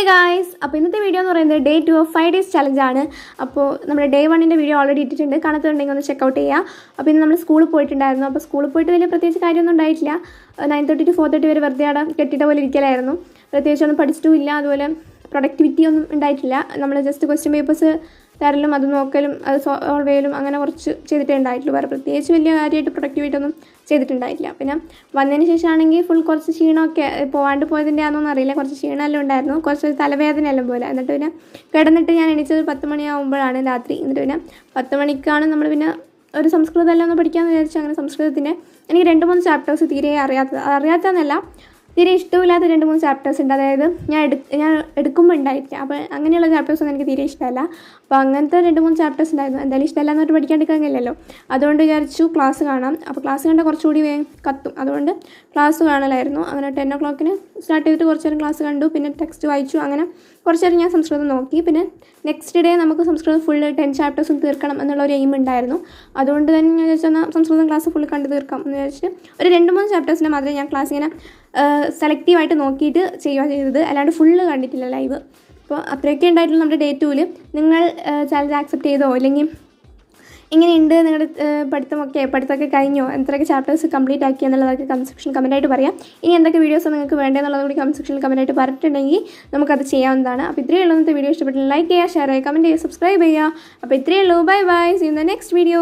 Guys, അപ്പോൾ ഇന്നത്തെ video എന്ന് പറയുന്നത് ഡേ 2 ഓഫ് 5 ഡേയ്സ് ചലഞ്ചാണ്. അപ്പോൾ നമ്മുടെ ഡേ 1ൻ്റെ വീഡിയോ ഓൾറെഡി ഇട്ടിട്ടുണ്ട്. കാണാത്തുണ്ടെങ്കിൽ ഒന്ന് ചെക്കൗട്ട് ചെയ്യുക. അപ്പോൾ ഇന്ന് നമ്മൾ സ്കൂളിൽ പോയിട്ടുണ്ടായിരുന്നു. അപ്പോൾ സ്കൂളിൽ പോയിട്ട് വലിയ പ്രത്യേകിച്ച് കാര്യമൊന്നും ഉണ്ടായിട്ടില്ല. 9:30 to 4:30 വരെ വെറുതെ അവിടെ കെട്ടിട്ട പോലെ ഇരിക്കലായിരുന്നു. പ്രത്യേകിച്ചൊന്നും പഠിച്ചിട്ടുമില്ല. അതുപോലെ പ്രൊഡക്ടിവിറ്റി ഒന്നും ഉണ്ടായിട്ടില്ല. നമ്മൾ ജസ്റ്റ് ക്വസ്റ്റ്യൻ പേപ്പേഴ്സ് തരലും അത് നോക്കലും അത് സോൾവ് ചെയ്യലും അങ്ങനെ കുറച്ച് ചെയ്തിട്ടേ ഉണ്ടായിട്ടുള്ളൂ. വേറെ പ്രത്യേകിച്ച് വലിയ കാര്യമായിട്ട് പ്രൊഡക്ടിവിറ്റി ഒന്നും ചെയ്തിട്ടുണ്ടായിട്ടില്ല. പിന്നെ വന്നതിന് ശേഷമാണെങ്കിൽ ഫുൾ കുറച്ച് ക്ഷീണമൊക്കെ പോകാണ്ട് പോയതിൻ്റെ ആണെന്നൊന്നും അറിയില്ല. കുറച്ച് ക്ഷീണമെല്ലാം ഉണ്ടായിരുന്നു, കുറച്ച് തലവേദന എല്ലാം പോലെ. എന്നിട്ട് പിന്നെ കിടന്നിട്ട് ഞാൻ എണീച്ചത് 10 മണിയാകുമ്പോഴാണ് രാത്രി. എന്നിട്ട് പിന്നെ 10 മണിക്കാണ് നമ്മൾ പിന്നെ ഒരു സംസ്കൃതമെല്ലാം ഒന്ന് പഠിക്കാമെന്ന് വിചാരിച്ചു. അങ്ങനെ സംസ്കൃതത്തിൻ്റെ എനിക്ക് 2-3 ചാപ്റ്റേഴ്സ് തീരെ അറിയാത്തതെന്നല്ല തീരെ ഇഷ്ടമില്ലാത്ത 2-3 ചാപ്റ്റേഴ്സ് ഉണ്ട്. അതായത് ഞാൻ എടുക്കുമ്പോൾ ഉണ്ടായിട്ടില്ല. അപ്പോൾ അങ്ങനെയുള്ള ചാപ്റ്റേഴ്സൊന്നും എനിക്ക് തീരെ ഇഷ്ടമല്ല. അപ്പോൾ അങ്ങനത്തെ 2-3 ചാപ്റ്റേഴ്സ് ഉണ്ടായിരുന്നു. എന്തായാലും ഇഷ്ടമല്ല എന്നിട്ട് പഠിക്കാണ്ടിരിക്കാനില്ലല്ലോ. അതുകൊണ്ട് വിചാരിച്ചു ക്ലാസ് കാണാം. അപ്പോൾ ക്ലാസ് കണ്ടാൽ കുറച്ചുകൂടി വേഗം കത്തും. അതുകൊണ്ട് ക്ലാസ് കാണലായിരുന്നു. അങ്ങനെ 10 o'clock സ്റ്റാർട്ട് ചെയ്തിട്ട് കുറച്ച് നേരം ക്ലാസ് കണ്ടു. പിന്നെ ടെക്സ്റ്റ് വായിച്ചു. അങ്ങനെ കുറച്ച് നേരം ഞാൻ സംസ്കൃതം നോക്കി. പിന്നെ നെക്സ്റ്റ് ഡേ നമുക്ക് സംസ്കൃതം ഫുള്ള് 10 ചാപ്റ്റേഴ്സും തീർക്കണം എന്നുള്ള ഒരു എയിം ഉണ്ടായിരുന്നു. അതുകൊണ്ട് തന്നെ ഞാൻ വിചാരിച്ചാൽ സംസ്കൃതം ക്ലാസ് ഫുള്ള് കണ്ടു തീർക്കാം എന്ന് വിചാരിച്ചിട്ട് ഒരു 2-3 ചാപ്റ്റേഴ്സിനെ മാത്രമേ ഞാൻ ക്ലാസ് ഇങ്ങനെ സെലക്റ്റീവായിട്ട് നോക്കിയിട്ട് ചെയ്യുക ചെയ്തത്. അല്ലാണ്ട് ഫുള്ള് കണ്ടിട്ടില്ല ലൈവ്. അപ്പോൾ അത്രയൊക്കെ ഉണ്ടായിട്ടുള്ളൂ നമ്മുടെ ഡേ 2. നിങ്ങൾ ചാലഞ്ച് ആക്സെപ്റ്റ് ചെയ്തോ, അല്ലെങ്കിൽ ഇങ്ങനെയുണ്ട് നിങ്ങളുടെ പഠിത്തമൊക്കെ കഴിഞ്ഞോ, എന്തൊക്കെ ചാപ്റ്റേഴ്സ് കംപ്ലീറ്റ് ആക്കി എന്നുള്ളതൊക്കെ കമൻറ്റ് സെക്ഷനിൽ കമൻറ്റായിട്ട് പറയാം. ഇനി എന്തൊക്കെ വീഡിയോസ് നിങ്ങൾക്ക് വേണ്ടതെന്നുള്ളത് കൂടി കമൻറ്റ് സെക്ഷനിൽ കമൻറ്റായിട്ട് പറഞ്ഞിട്ടുണ്ടെങ്കിൽ നമുക്കത് ചെയ്യാവുന്നതാണ്. അപ്പോൾ ഇത്രയേ ഉള്ളൂ. ഇന്നത്തെ വീഡിയോ ഇഷ്ടപ്പെട്ടാൽ ലൈക്ക് ചെയ്യുക, ഷെയർ ചെയ്യുക, കമൻറ്റ് ചെയ്യുക, സബ്സ്ക്രൈബ് ചെയ്യുക. അപ്പോൾ ഇത്രയേ ഉള്ളൂ. Bye bye. See you in the next video.